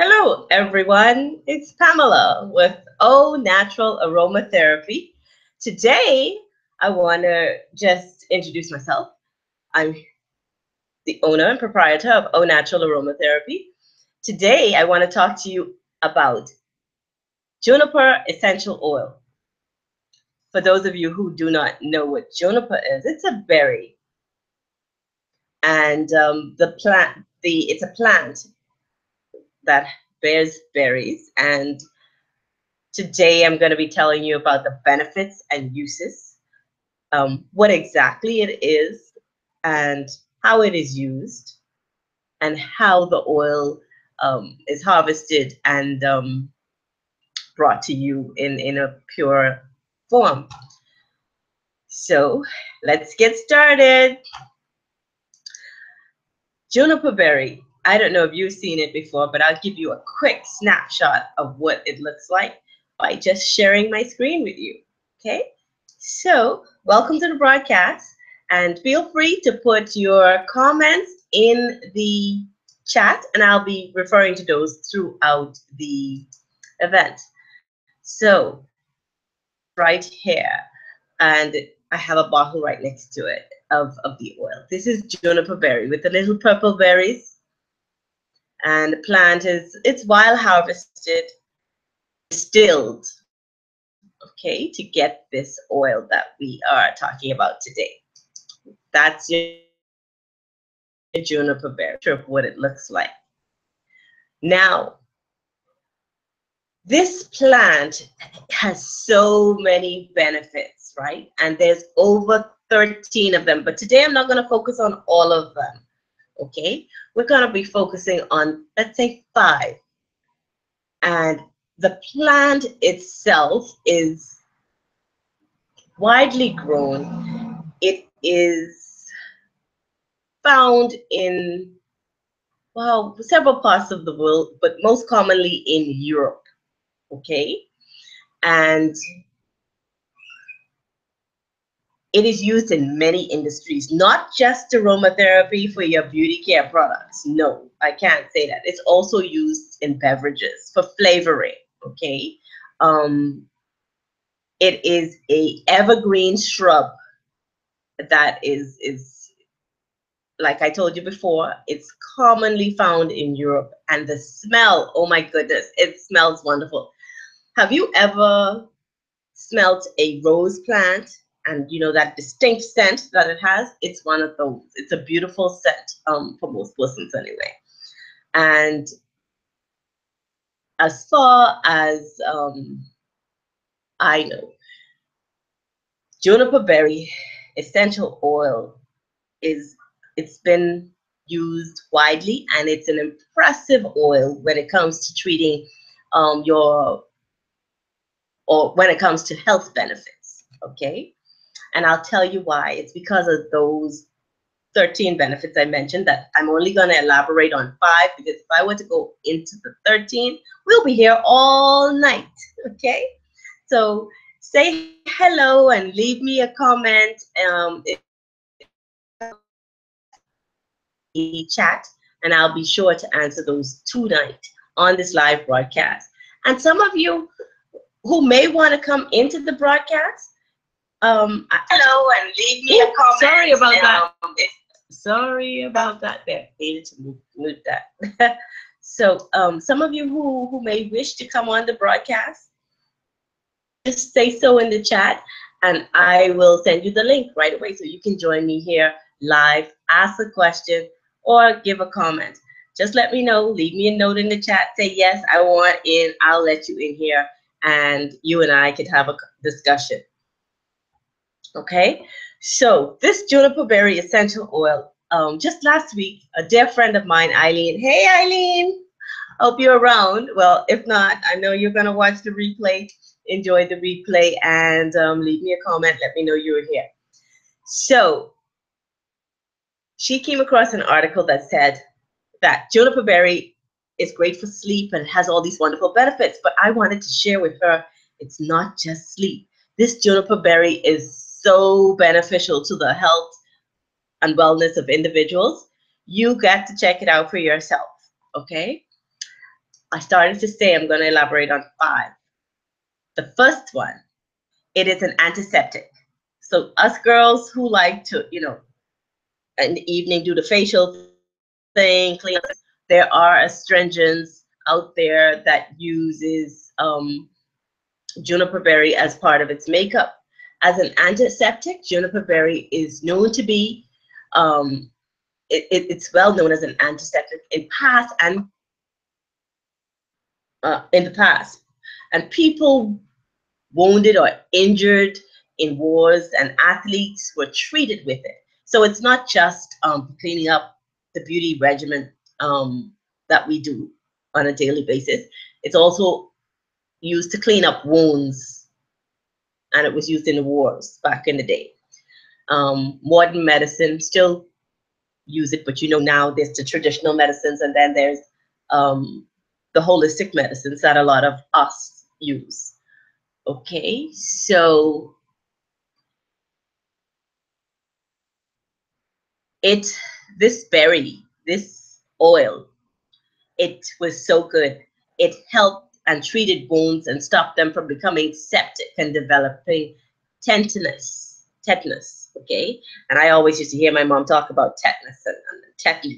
Hello, everyone. It's Pamela with Natural Aromatherapy. Today, I want to just introduce myself. I'm the owner and proprietor of Natural Aromatherapy. Today, I want to talk to you about Juniper Essential Oil. For those of you who do not know what juniper is, it's a berry, and it's a plant that bears berries. And today I'm going to be telling you about the benefits and uses, what exactly it is, and how it is used, and how the oil is harvested and brought to you in a pure form. So let's get started. Juniper berry. I don't know if you've seen it before, but I'll give you a quick snapshot of what it looks like by just sharing my screen with you. Okay, so welcome to the broadcast, and feel free to put your comments in the chat, and I'll be referring to those throughout the event. So right here, and I have a bottle right next to it of the oil. This is juniper berry with the little purple berries, and the plant it's wild harvested, distilled, okay, to get this oil that we are talking about today. That's your juniper berry, of what it looks like. Now, this plant has so many benefits, right? And there's over 13 of them, but today I'm not going to focus on all of them, okay? We're going to be focusing on, let's say, 5. And the plant itself is widely grown. It is found in, well, several parts of the world, but most commonly in Europe, okay? And it is used in many industries, not just aromatherapy for your beauty care products. No, I can't say that. It's also used in beverages for flavoring, okay? It is a evergreen shrub that is like I told you before, it's commonly found in Europe. And the smell, oh my goodness, it smells wonderful. Have you ever smelt a rose plant? And you know that distinct scent that it has? It's one of those. It's a beautiful scent for most persons anyway. And as far as I know, juniper berry essential oil it's been used widely, and it's an impressive oil when it comes to treating when it comes to health benefits, okay? And I'll tell you why. It's because of those 13 benefits I mentioned that I'm only going to elaborate on 5, because if I were to go into the 13, we'll be here all night, okay? So say hello and leave me a comment the chat, and I'll be sure to answer those tonight on this live broadcast. And some of you who may want to come into the broadcast, hello, and leave me a comment. Sorry about that. Sorry about that. There, needed to move that. So some of you who may wish to come on the broadcast, just say so in the chat, and I will send you the link right away so you can join me here live, ask a question, or give a comment. Just let me know. Leave me a note in the chat. Say, yes, I want in. I'll let you in here, and you and I could have a discussion. Okay? So this juniper berry essential oil, just last week, a dear friend of mine, Eileen. Hey, Eileen. Hope you're around. Well, if not, I know you're going to watch the replay. Enjoy the replay, and leave me a comment. Let me know you're here. So she came across an article that said that juniper berry is great for sleep and it has all these wonderful benefits. But I wanted to share with her, it's not just sleep. This juniper berry is so beneficial to the health and wellness of individuals. You got to check it out for yourself, okay? I started to say I'm going to elaborate on 5. The first one, it is an antiseptic. So us girls who like to, in the evening do the facial thing, clean up, there are astringents out there that uses juniper berry as part of its makeup. As an antiseptic, juniper berry is known to be, it's well known as an antiseptic in the past. And people wounded or injured in wars and athletes were treated with it. So it's not just cleaning up the beauty regimen that we do on a daily basis. It's also used to clean up wounds, and it was used in the wars back in the day. Modern medicine still use it, but now there's the traditional medicines, and then there's the holistic medicines that a lot of us use. Okay, so this berry, this oil, it was so good. It helped and treated wounds and stopped them from becoming septic and developing tetanus. Okay, and I always used to hear my mom talk about tetanus and tetanus,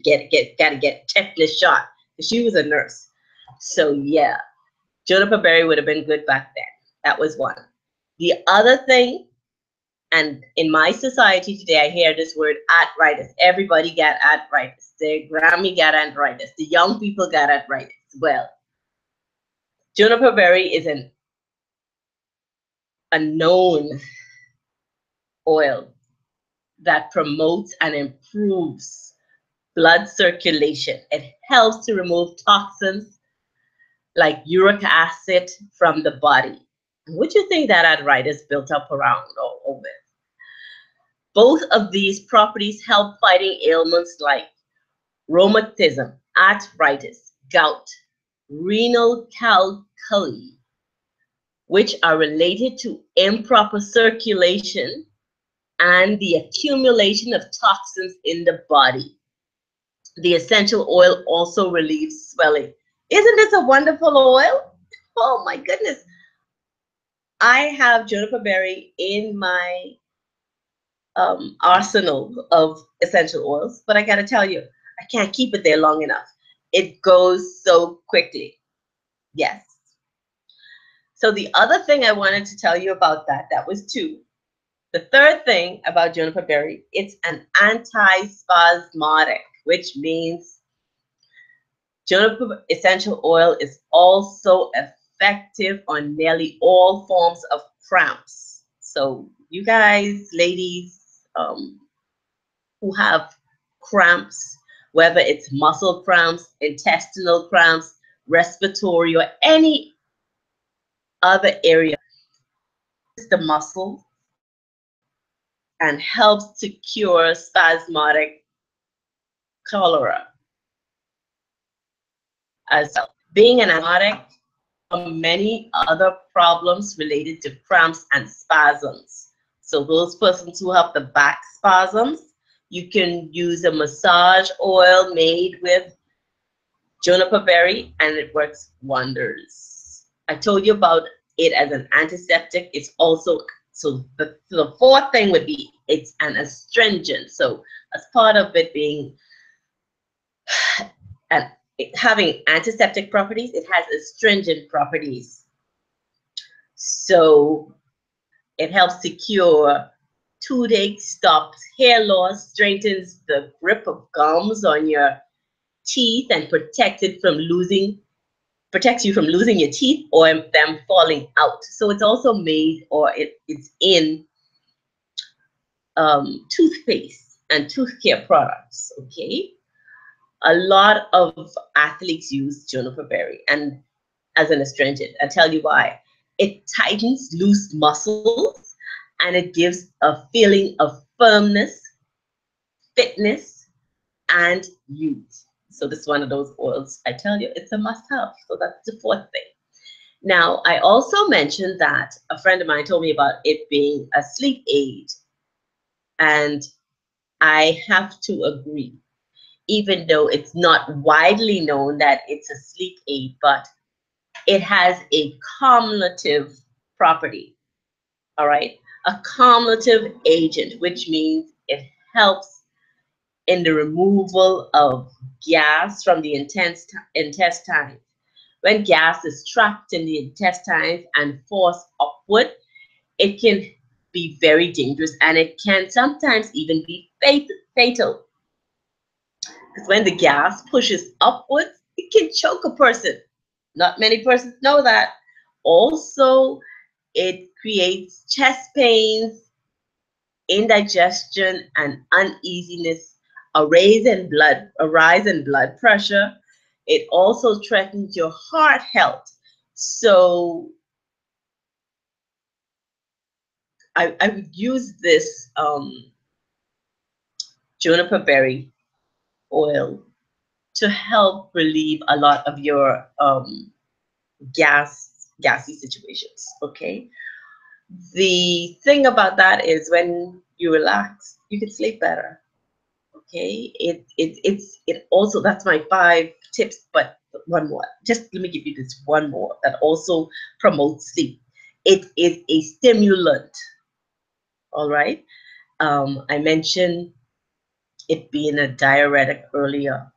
gotta get tetanus shot, because she was a nurse. So yeah, juniper berry would have been good back then. That was one. The other thing, and in my society today, I hear this word arthritis. Everybody got arthritis. The Grammy got arthritis. The young people got arthritis. Well, juniper berry is a known oil that promotes and improves blood circulation. It helps to remove toxins like uric acid from the body. What do you think that arthritis built up around or with? Both of these properties help fighting ailments like rheumatism, arthritis, gout, renal calculi, which are related to improper circulation and the accumulation of toxins in the body. The essential oil also relieves swelling. Isn't this a wonderful oil? Oh my goodness. I have juniper berry in my arsenal of essential oils, but I gotta tell you, I can't keep it there long enough. It goes so quickly. Yes. So the other thing I wanted to tell you about that was 2. The third thing about juniper berry, it's an anti-spasmodic, which means juniper essential oil is also effective on nearly all forms of cramps. So you guys, ladies, who have cramps, whether it's muscle cramps, intestinal cramps, respiratory, or any other area, the muscle, and helps to cure spasmodic cholera as well. Being an antibiotic for many other problems related to cramps and spasms. So those persons who have the back spasms, you can use a massage oil made with juniper berry, and it works wonders. I told you about it as an antiseptic. It's also, so the fourth thing would be it's an astringent. So as part of it being and having antiseptic properties, it has astringent properties. So it helps to cure toothache, stops hair loss, strengthens the grip of gums on your teeth, and protects you from losing your teeth or them falling out. So it's also made, or it's in toothpaste and tooth care products. Okay, a lot of athletes use juniper berry and as an astringent. I'll tell you why. It tightens loose muscles, and it gives a feeling of firmness, fitness, and youth. So this is one of those oils. I tell you, it's a must-have. So that's the fourth thing. Now, I also mentioned that a friend of mine told me about it being a sleep aid, and I have to agree. even though it's not widely known that it's a sleep aid, but it has a cumulative property, all right? A cumulative agent, which means it helps in the removal of gas from the intestines. When gas is trapped in the intestines and forced upward, it can be very dangerous, and it can sometimes even be fatal. Because when the gas pushes upwards, it can choke a person. Not many persons know that. Also, it creates chest pains, indigestion, and uneasiness, a rise in blood pressure. It also threatens your heart health. So I would use this juniper berry oil to help relieve a lot of your gassy situations. Okay. The thing about that is when you relax, you can sleep better. Okay. It also, that's my 5 tips, but one more. Just let me give you this one more that also promotes sleep. It is a stimulant. All right. I mentioned it being a diuretic earlier,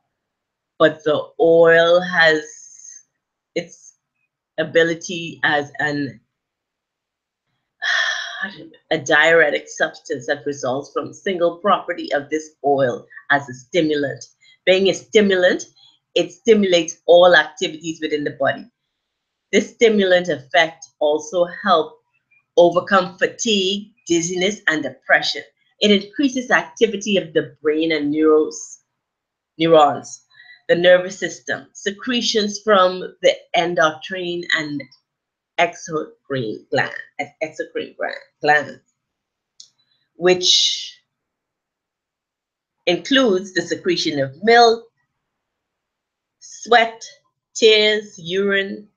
but the oil has its ability as a diuretic substance that results from single property of this oil as a stimulant. Being a stimulant, it stimulates all activities within the body. This stimulant effect also helps overcome fatigue, dizziness, and depression. It increases activity of the brain and neurons, the nervous system, secretions from the endocrine and exocrine gland, which includes the secretion of milk, sweat, tears, urine,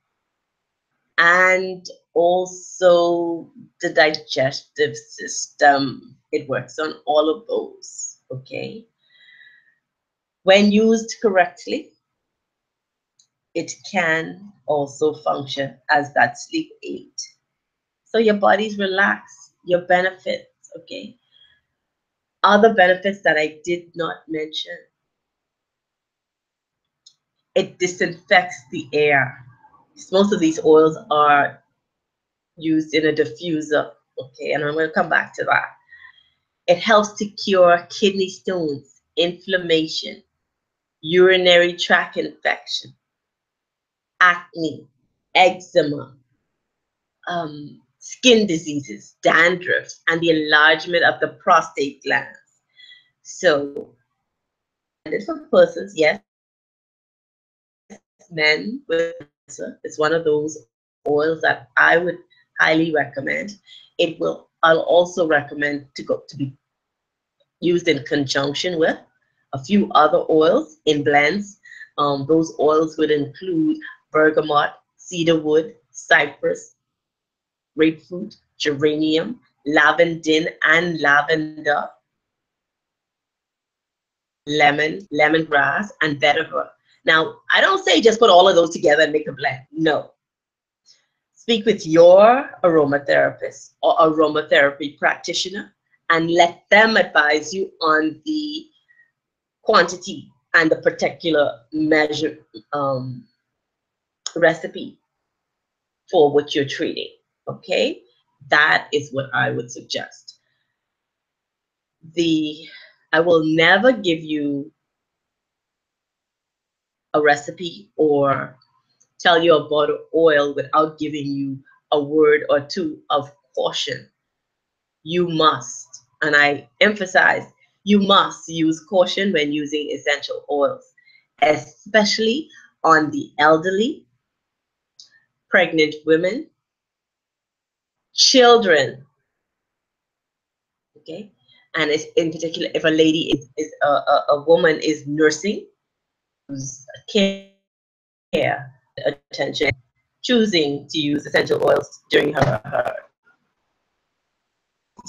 and also the digestive system. It works on all of those, okay? When used correctly, it can also function as that sleep aid. So your body's relaxed, your benefits, okay? Other benefits that I did not mention, it disinfects the air. Most of these oils are used in a diffuser, okay? And I'm going to come back to that. It helps to cure kidney stones, inflammation, urinary tract infection, acne, eczema, skin diseases, dandruff, and the enlargement of the prostate glands. So, and it's for persons, yes, men with cancer. It's one of those oils that I would highly recommend. I'll also recommend to be used in conjunction with a few other oils in blends. Those oils would include bergamot, cedarwood, cypress, grapefruit, geranium, lavandin and lavender, lemon, lemongrass, and vetiver. Now, I don't say just put all of those together and make a blend. No. Speak with your aromatherapist or aromatherapy practitioner and let them advise you on the quantity and the particular measure recipe for what you're treating. Okay, that is what I would suggest. I will never give you a recipe or tell you about oil without giving you a word or two of caution. You must, and I emphasize, you must use caution when using essential oils, especially on the elderly, pregnant women, children, okay? And it's in particular, if a lady is a woman is nursing, care, attention, choosing to use essential oils during her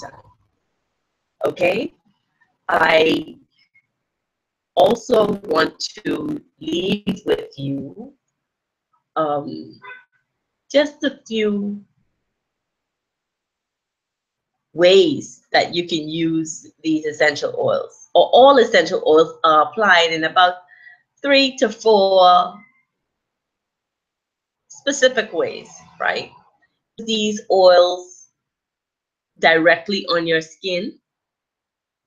time. Okay, I also want to leave with you just a few ways that you can use these essential oils. Or all essential oils are applied in about 3 to 4 specific ways, right? These oils directly on your skin.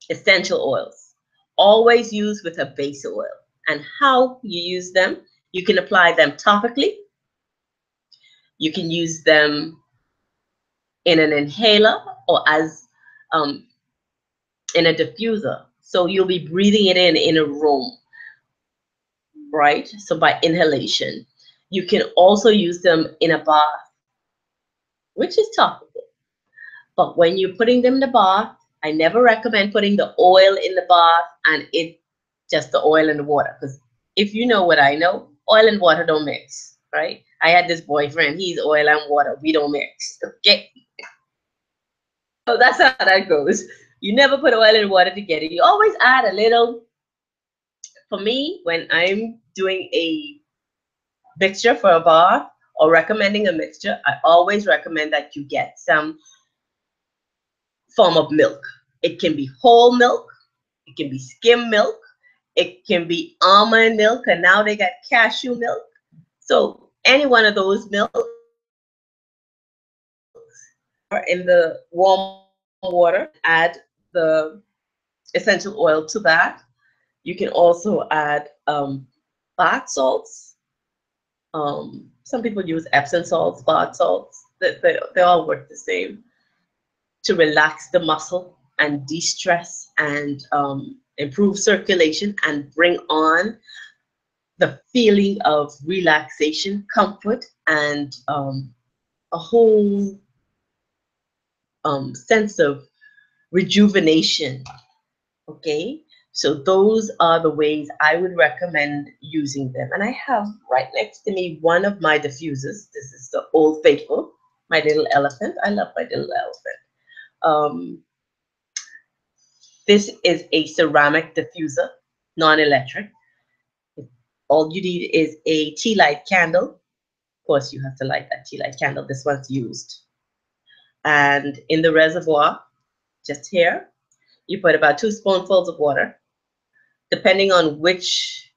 Essential oils, always use with a base oil. And how you use them, you can apply them topically. You can use them in an inhaler or as in a diffuser. So you'll be breathing it in a room, right? So by inhalation. You can also use them in a bath, which is topical. But when you're putting them in the bath, I never recommend putting the oil in the bath and it just the oil and the water. Because if you know what I know, oil and water don't mix, right? I had this boyfriend, he's oil and water. We don't mix. Okay. So that's how that goes. You never put oil and water together. You always add a little. For me, when I'm doing a mixture for a bath or recommending a mixture, I always recommend that you get some form of milk. It can be whole milk, it can be skim milk, it can be almond milk, and now they got cashew milk. So any one of those milks are in the warm water, add the essential oil to that. You can also add bath salts. Some people use Epsom salts, bath salts. They all work the same to relax the muscle and de-stress and improve circulation and bring on the feeling of relaxation, comfort, and a whole sense of rejuvenation. Okay, so those are the ways I would recommend using them. And I have right next to me one of my diffusers. This is the Old Faithful, my little elephant. I love my little elephant. This is a ceramic diffuser, non-electric. All you need is a tea light candle. Of course, you have to light that tea light candle. This one's used. And in the reservoir, just here, you put about 2 spoonfuls of water. Depending on which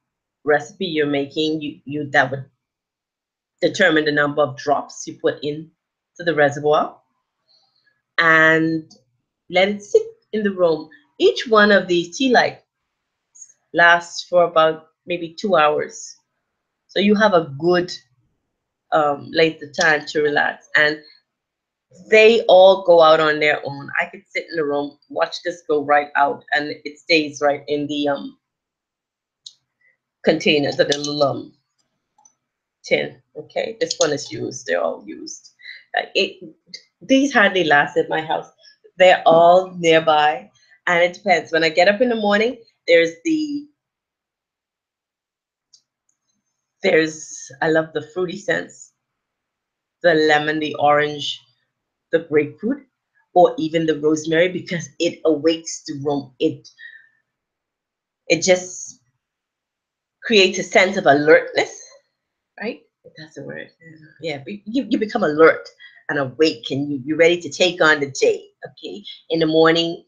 recipe you're making, you that would determine the number of drops you put in to the reservoir. And let it sit in the room. Each one of these tea lights lasts for about maybe 2 hours. So you have a good length of time to relax. And they all go out on their own. I could sit in the room, watch this go right out, and it stays right in the container, the little tin. Okay, this one is used. They're all used. These hardly last at my house. They're all nearby, and it depends. When I get up in the morning, there's I love the fruity scents, the lemon, the orange, the grapefruit, or even the rosemary, because it awakes the room. It just creates a sense of alertness, right? That's the word. Yeah, you become alert and awake, and you're ready to take on the day. Okay, in the morning,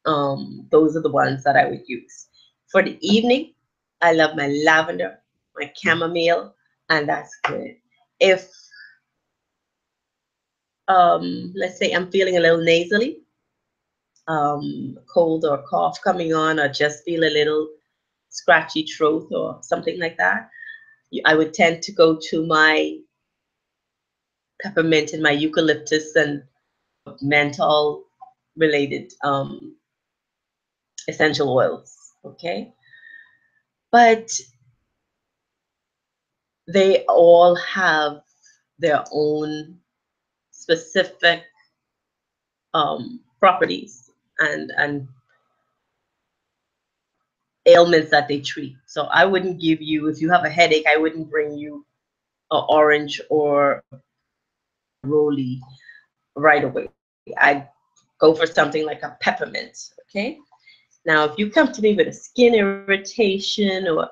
those are the ones that I would use. For the evening, I love my lavender, my chamomile, and that's good. If let's say I'm feeling a little nasally, cold or cough coming on, or just feel a little scratchy throat or something like that, I would tend to go to my peppermint and my eucalyptus and menthol related essential oils. Okay, but they all have their own specific properties and ailments that they treat. So I wouldn't give you, if you have a headache, I wouldn't bring you an orange or Rolly right away. I'd go for something like a peppermint, okay? Now, if you come to me with a skin irritation or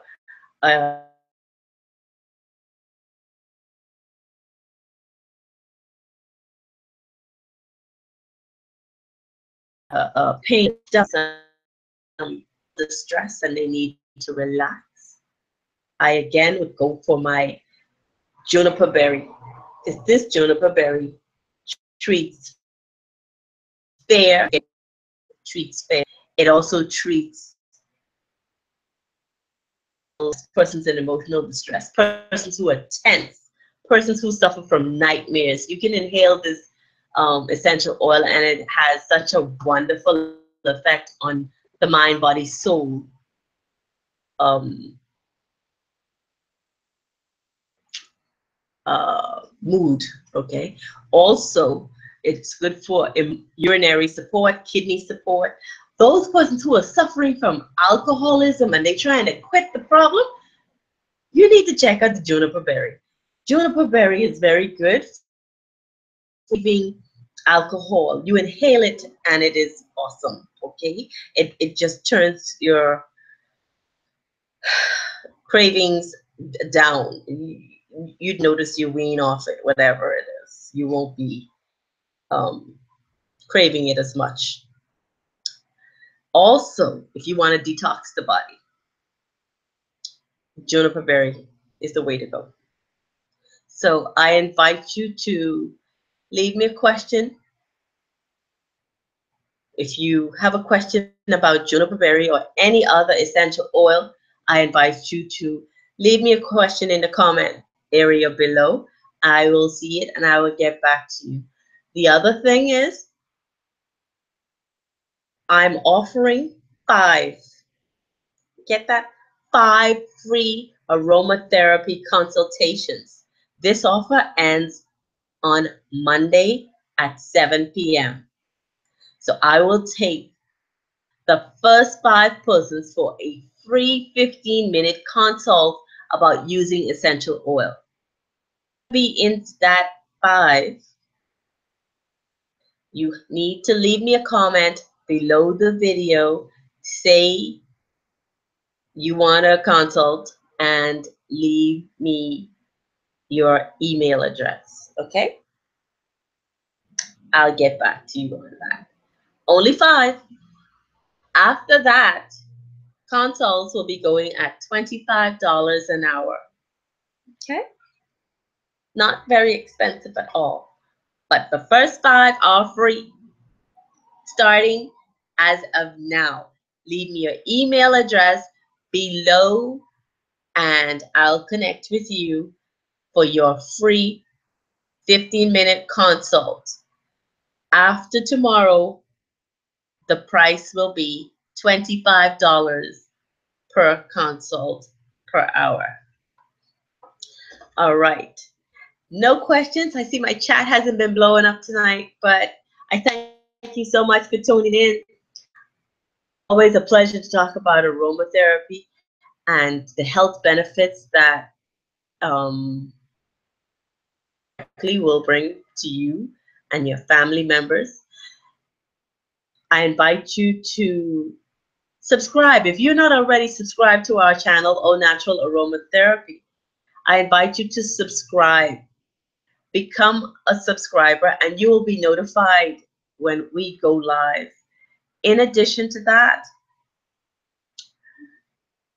pain, the stress, and they need to relax, I again would go for my juniper berry. Because this juniper berry treats fear, treats fear. It also treats persons in emotional distress, persons who are tense, persons who suffer from nightmares. You can inhale this essential oil, and it has such a wonderful effect on the mind, body, soul. Um, Mood. Okay. Also, it's good for urinary support, kidney support. Those persons who are suffering from alcoholism and they're trying to quit the problem, you need to check out the juniper berry. Juniper berry is very good for leaving alcohol. You inhale it and it is awesome. Okay. It just turns your cravings down. You'd notice you wean off it, whatever it is. You won't be um, craving it as much. Also, if you want to detox the body, juniper berry is the way to go. So I invite you to leave me a question. If you have a question about juniper berry or any other essential oil, I invite you to leave me a question in the comment area below. I will see it and I will get back to you. The other thing is, I'm offering 5, get that, 5 free aromatherapy consultations. This offer ends on Monday at 7 p.m. So I will take the first 5 persons for a free 15-minute consult about using essential oil. Be in that 5. You need to leave me a comment below the video. Say you want to consult and leave me your email address. Okay? I'll get back to you on that. Only 5. After that, consults will be going at $25 an hour. Okay? Not very expensive at all. But the first 5 are free starting as of now. Leave me your email address below and I'll connect with you for your free 15-minute consult. After tomorrow, the price will be $25 per consult per hour. All right. No questions. I see my chat hasn't been blowing up tonight, but I thank you so much for tuning in. Always a pleasure to talk about aromatherapy and the health benefits that directly will bring to you and your family members. I invite you to subscribe. If you're not already subscribed to our channel, Oh Natural Aromatherapy, I invite you to subscribe. Become a subscriber and you will be notified when we go live. In addition to that,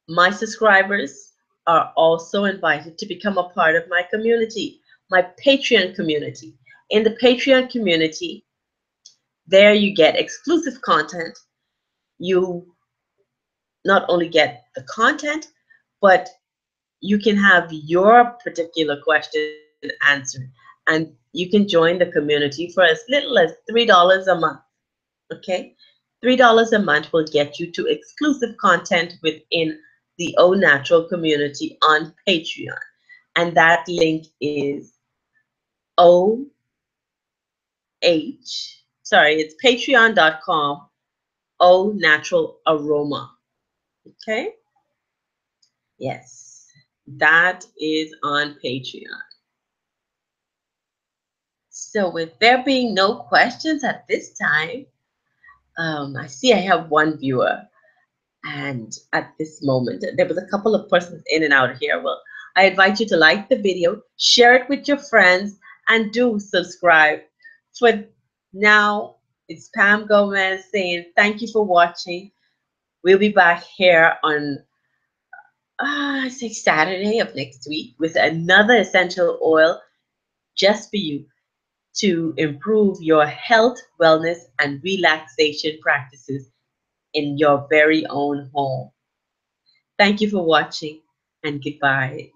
my subscribers are also invited to become a part of my community, my Patreon community. In the Patreon community, there you get exclusive content. You not only get the content, but you can have your particular question answered. And you can join the community for as little as $3 a month. Okay? $3 a month will get you to exclusive content within the O Natural community on Patreon. And that link is it's patreon.com, O Natural Aroma. Okay? Yes, that is on Patreon. So with there being no questions at this time, I see I have one viewer. And at this moment, there was a couple of persons in and out here. Well, I invite you to like the video, share it with your friends, and do subscribe. For now, it's Pam Gomez saying thank you for watching. We'll be back here on I say Saturday of next week with another essential oil just for you to improve your health, wellness, and relaxation practices in your very own home. Thank you for watching, and goodbye.